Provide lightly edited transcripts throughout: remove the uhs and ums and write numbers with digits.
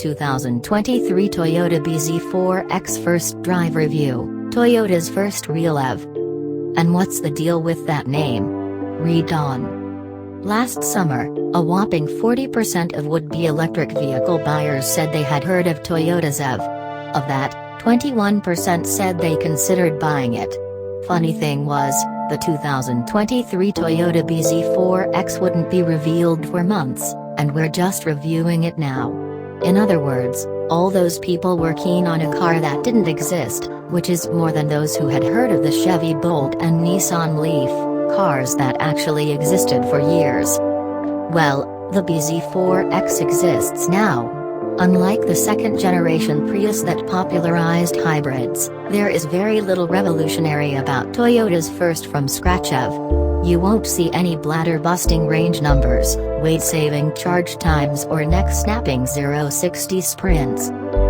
2023 Toyota bZ4X First Drive Review, Toyota's first real EV. And what's the deal with that name? Read on. Last summer, a whopping 40% of would-be electric vehicle buyers said they had heard of Toyota's EV. Of that, 21% said they considered buying it. Funny thing was, the 2023 Toyota bZ4X wouldn't be revealed for months, and we're just reviewing it now. In other words, all those people were keen on a car that didn't exist, which is more than those who had heard of the Chevy Bolt and Nissan Leaf, cars that actually existed for years. Well, the bZ4X exists now. Unlike the second-generation Prius that popularized hybrids, there is very little revolutionary about Toyota's first from-scratch EV. You won't see any bladder-busting range numbers, weight-saving charge times or neck-snapping 0-60 sprints.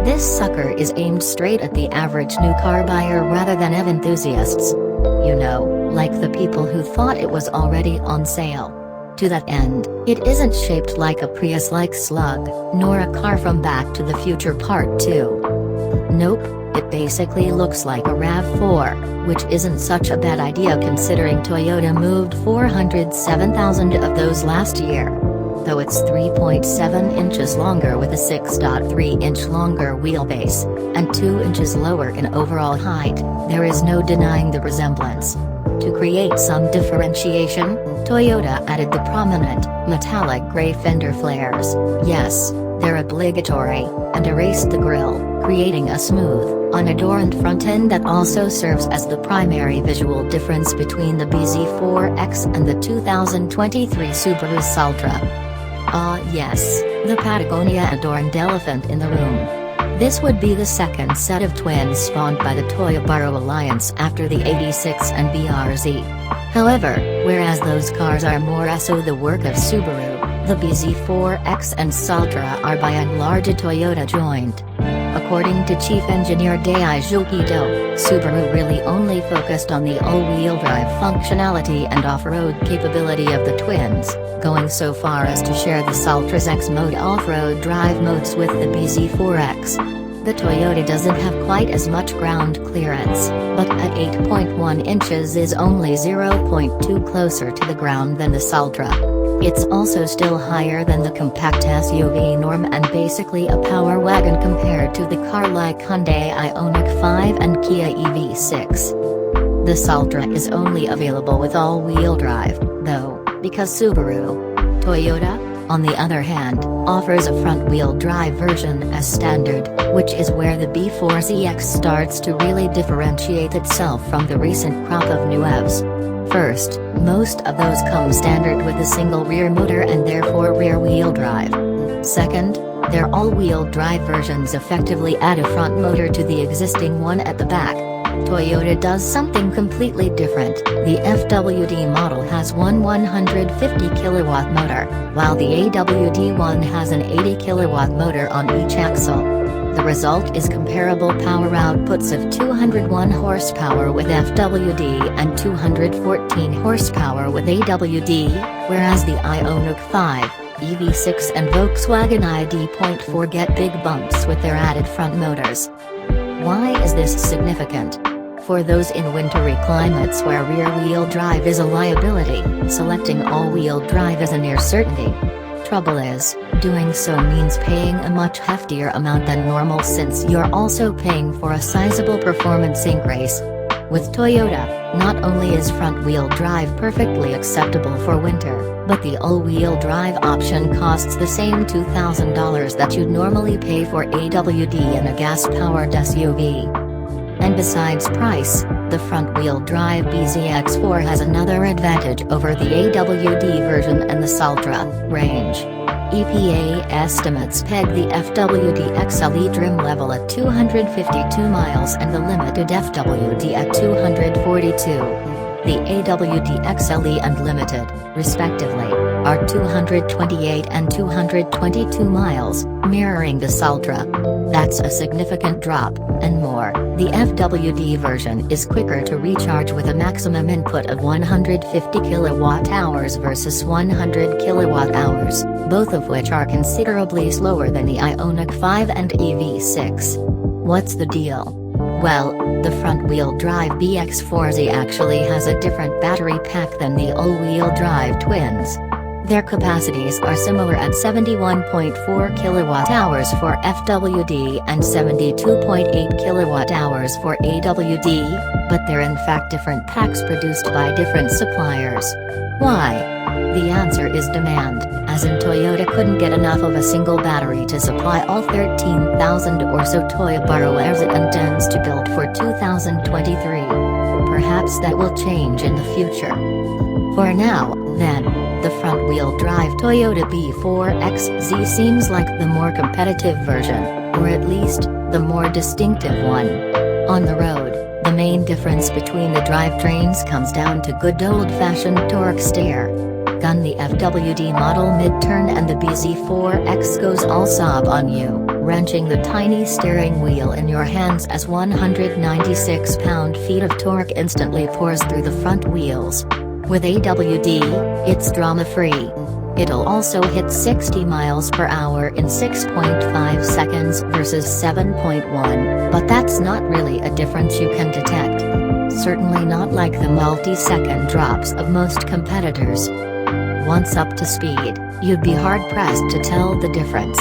This sucker is aimed straight at the average new car buyer rather than EV enthusiasts. You know, like the people who thought it was already on sale. To that end, it isn't shaped like a Prius-like slug, nor a car from Back to the Future Part 2. Nope, it basically looks like a RAV4, which isn't such a bad idea considering Toyota moved 407,000 of those last year. Though it's 3.7 inches longer with a 6.3-inch longer wheelbase, and 2 inches lower in overall height, there is no denying the resemblance. To create some differentiation, Toyota added the prominent, metallic gray fender flares, yes, they're obligatory, and erased the grille, creating a smooth, unadorned front end that also serves as the primary visual difference between the bZ4X and the 2023 Subaru Saltra. Ah yes, the Patagonia-adorned elephant in the room. This would be the second set of twins spawned by the Toyoboro Alliance after the 86 and BRZ. However, whereas those cars are more so the work of Subaru, the bZ4X and Saltra are by and large a Toyota joint. According to Chief Engineer Daisuke Ito, Subaru really only focused on the all-wheel drive functionality and off-road capability of the twins, going so far as to share the Saltra's X-Mode off-road drive modes with the bZ4X. The Toyota doesn't have quite as much ground clearance, but at 8.1 inches is only 0.2 closer to the ground than the Saltra. It's also still higher than the compact SUV norm and basically a power wagon compared to the car-like Hyundai Ioniq 5 and Kia EV6. The Saltra is only available with all-wheel drive, though, because Subaru. Toyota, on the other hand, offers a front-wheel drive version as standard, which is where the B4ZX starts to really differentiate itself from the recent crop of new EVs. First, most of those come standard with a single rear motor and therefore rear-wheel drive. Second, their all-wheel drive versions effectively add a front motor to the existing one at the back. Toyota does something completely different. The FWD model has one 150 kilowatt motor, while the AWD one has an 80 kilowatt motor on each axle. The result is comparable power outputs of 201 horsepower with FWD and 214 horsepower with AWD, whereas the Ioniq 5, EV6 and Volkswagen ID.4 get big bumps with their added front motors. Why is this significant? For those in wintry climates where rear-wheel drive is a liability, selecting all-wheel drive is a near certainty. Trouble is, doing so means paying a much heftier amount than normal since you're also paying for a sizable performance increase. With Toyota, not only is front-wheel drive perfectly acceptable for winter, but the all-wheel drive option costs the same $2,000 that you'd normally pay for AWD in a gas-powered SUV. And besides price, the front-wheel drive bZX4 has another advantage over the AWD version and the Saltra: range. EPA estimates peg the FWD XLE trim level at 252 miles and the limited FWD at 242. The AWD XLE and Limited, respectively. are 228 and 222 miles, mirroring the Saltra. That's a significant drop, and more, the FWD version is quicker to recharge with a maximum input of 150 kWh versus 100 kWh, both of which are considerably slower than the Ioniq 5 and EV6. What's the deal? Well, the front-wheel drive BX4Z actually has a different battery pack than the all-wheel drive twins. Their capacities are similar at 71.4 kWh for FWD and 72.8 kWh for AWD, but they're in fact different packs produced by different suppliers. Why? The answer is demand, as in Toyota couldn't get enough of a single battery to supply all 13,000 or so Toyo borrowers it intends to build for 2023. Perhaps that will change in the future. For now, then, the front-wheel drive Toyota B4XZ seems like the more competitive version, or at least, the more distinctive one. On the road, the main difference between the drivetrains comes down to good old-fashioned torque steer. Gun the FWD model mid-turn and the BZ4X goes all sob on you, wrenching the tiny steering wheel in your hands as 196 pound-feet of torque instantly pours through the front wheels. With AWD, it's drama-free. It'll also hit 60 miles per hour in 6.5 seconds versus 7.1, but that's not really a difference you can detect. Certainly not like the multi-second drops of most competitors. Once up to speed, you'd be hard-pressed to tell the difference.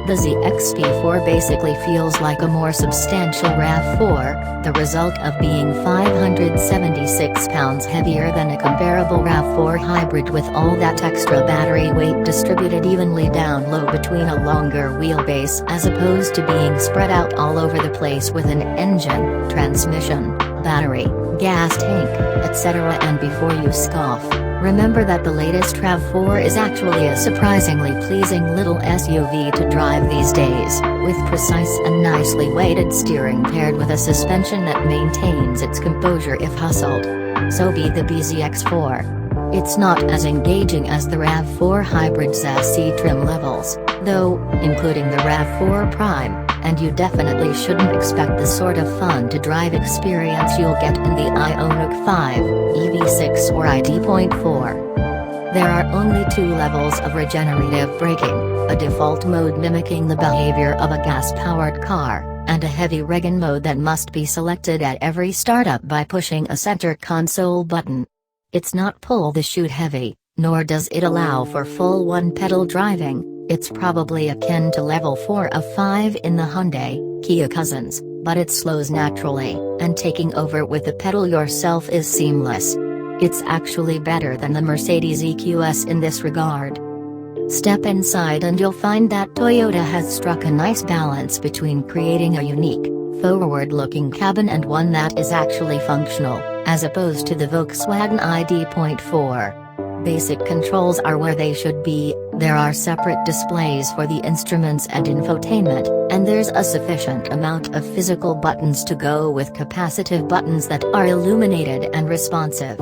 The ZXP4 basically feels like a more substantial RAV4, the result of being 576 pounds heavier than a comparable RAV4 hybrid with all that extra battery weight distributed evenly down low between a longer wheelbase as opposed to being spread out all over the place with an engine, transmission, battery, gas tank, etc. And before you scoff, remember that the latest RAV4 is actually a surprisingly pleasing little SUV to drive these days, with precise and nicely weighted steering paired with a suspension that maintains its composure if hustled. So be the BZX4. It's not as engaging as the RAV4 hybrid's SE trim levels, though, including the RAV4 Prime, and you definitely shouldn't expect the sort of fun-to-drive experience you'll get in the Ioniq 5, EV6 or ID.4. There are only 2 levels of regenerative braking, a default mode mimicking the behavior of a gas-powered car, and a heavy regen mode that must be selected at every startup by pushing a center console button. It's not pull-the-chute heavy, nor does it allow for full one-pedal driving. It's probably akin to level 4 of 5 in the Hyundai, Kia cousins, but it slows naturally, and taking over with the pedal yourself is seamless. It's actually better than the Mercedes EQS in this regard. Step inside and you'll find that Toyota has struck a nice balance between creating a unique, forward-looking cabin and one that is actually functional, as opposed to the Volkswagen ID.4. Basic controls are where they should be, there are separate displays for the instruments and infotainment, and there's a sufficient amount of physical buttons to go with capacitive buttons that are illuminated and responsive.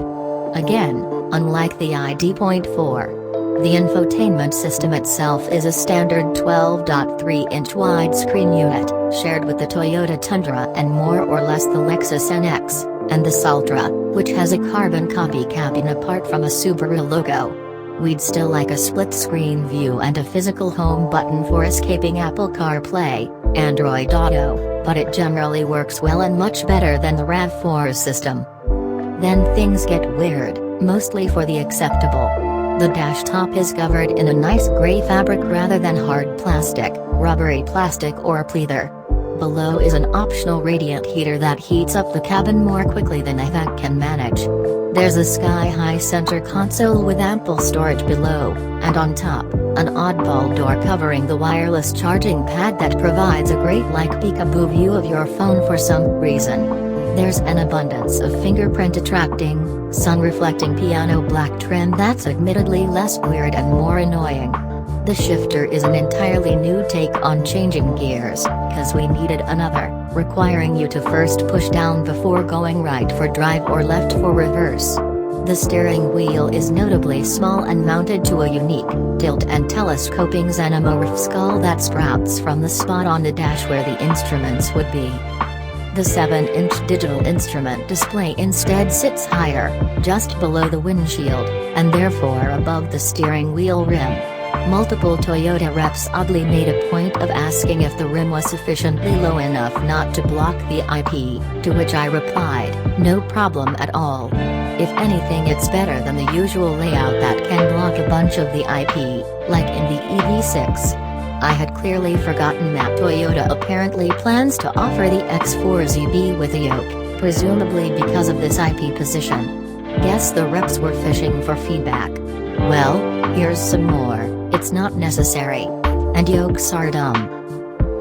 Again, unlike the ID.4, the infotainment system itself is a standard 12.3-inch widescreen unit, shared with the Toyota Tundra and more or less the Lexus NX, and the Saltra, which has a carbon copy cabin apart from a Subaru logo. We'd still like a split-screen view and a physical home button for escaping Apple CarPlay, Android Auto, but it generally works well and much better than the RAV4's system. Then things get weird, mostly for the acceptable. The dash top is covered in a nice gray fabric rather than hard plastic, rubbery plastic or pleather. Below is an optional radiant heater that heats up the cabin more quickly than a HVAC can manage. There's a sky-high center console with ample storage below, and on top, an oddball door covering the wireless charging pad that provides a great peekaboo view of your phone for some reason. There's an abundance of fingerprint-attracting, sun-reflecting piano black trim that's admittedly less weird and more annoying. The shifter is an entirely new take on changing gears, cause we needed another, requiring you to first push down before going right for drive or left for reverse. The steering wheel is notably small and mounted to a unique, tilt and telescoping xenomorph skull that sprouts from the spot on the dash where the instruments would be. The 7-inch digital instrument display instead sits higher, just below the windshield, and therefore above the steering wheel rim. Multiple Toyota reps oddly made a point of asking if the rim was sufficiently low enough not to block the IP, to which I replied, no problem at all. If anything, it's better than the usual layout that can block a bunch of the IP, like in the EV6. I had clearly forgotten that Toyota apparently plans to offer the X4ZB with a yoke, presumably because of this IP position. Guess the reps were fishing for feedback. Well, here's some more. It's not necessary. And yokes are dumb.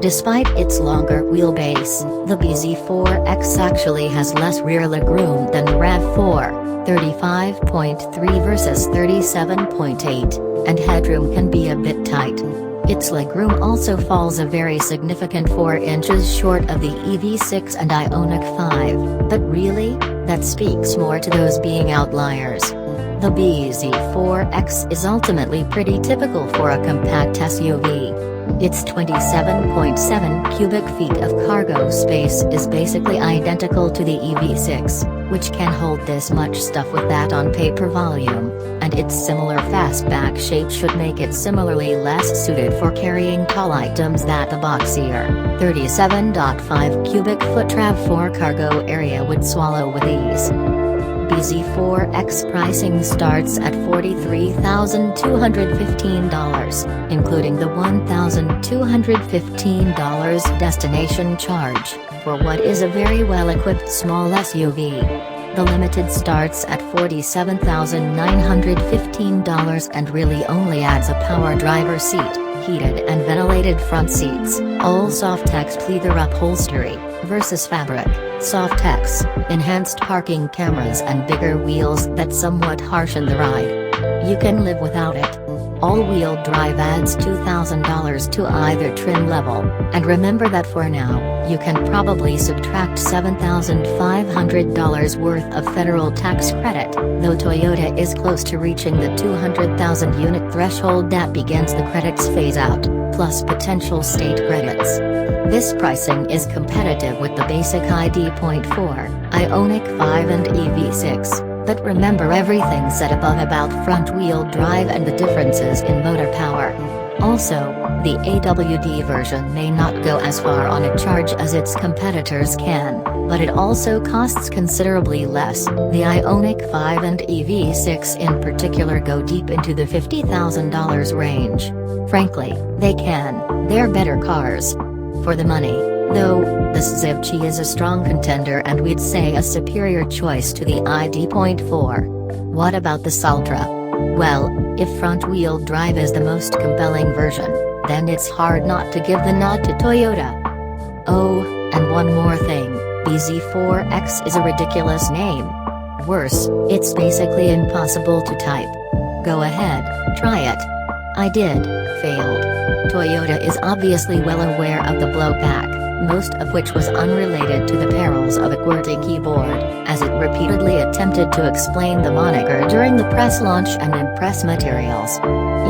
Despite its longer wheelbase, the bZ4X actually has less rear legroom than the RAV4, 35.3 versus 37.8, and headroom can be a bit tight. Its legroom also falls a very significant 4 inches short of the EV6 and Ioniq 5, but really, that speaks more to those being outliers. The bZ4X is ultimately pretty typical for a compact SUV. Its 27.7 cubic feet of cargo space is basically identical to the EV6, which can hold this much stuff with that on-paper volume, and its similar fastback shape should make it similarly less suited for carrying tall items that the boxier, 37.5 cubic foot RAV4 cargo area would swallow with ease. bZ4X pricing starts at $43,215, including the $1,215 destination charge, for what is a very well-equipped small SUV. The Limited starts at $47,915 and really only adds a power driver seat, heated and ventilated front seats, all Softex pleather upholstery, versus fabric, Softex, enhanced parking cameras and bigger wheels that somewhat harshen the ride. You can live without it. All-wheel drive adds $2,000 to either trim level, and remember that for now, you can probably subtract $7,500 worth of federal tax credit, though Toyota is close to reaching the 200,000 unit threshold that begins the credits phase-out, plus potential state credits. This pricing is competitive with the basic ID.4, Ioniq 5 and EV6. But remember everything said above about front-wheel drive and the differences in motor power. Also, the AWD version may not go as far on a charge as its competitors can, but it also costs considerably less. The Ioniq 5 and EV6 in particular go deep into the $50,000 range. Frankly, they can, they're better cars. For the money, though, the Zivci is a strong contender and we'd say a superior choice to the ID.4. What about the Saltra? Well, if front-wheel drive is the most compelling version, then it's hard not to give the nod to Toyota. Oh, and one more thing, bZ4X is a ridiculous name. Worse, it's basically impossible to type. Go ahead, try it. I did, failed. Toyota is obviously well aware of the blowback, most of which was unrelated to the perils of a QWERTY keyboard, as it repeatedly attempted to explain the moniker during the press launch and in press materials.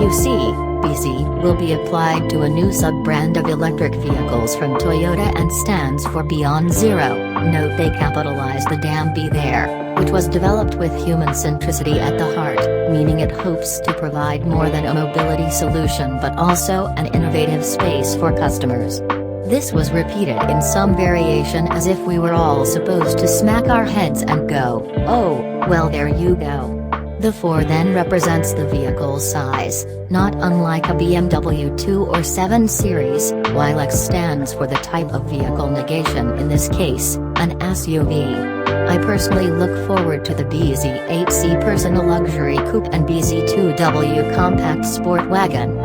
You see, bZ will be applied to a new sub-brand of electric vehicles from Toyota and stands for Beyond Zero. Note they capitalized the damn B there, which was developed with human centricity at the heart, meaning it hopes to provide more than a mobility solution but also an innovative space for customers. This was repeated in some variation as if we were all supposed to smack our heads and go, oh, well there you go. The 4 then represents the vehicle size, not unlike a BMW 2 or 7 Series, while X stands for the type of vehicle negation, in this case, an SUV. I personally look forward to the bZ8C personal luxury coupe and bZ2W compact sport wagon.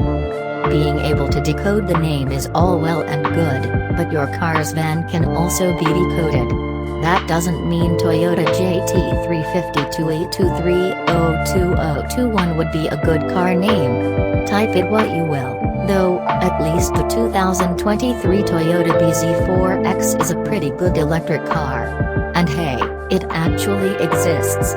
Being able to decode the name is all well and good, but your car's van can also be decoded. That doesn't mean Toyota JT350-2823-02021 would be a good car name. Type it what you will, though, at least the 2023 Toyota bZ4X is a pretty good electric car. And hey, it actually exists.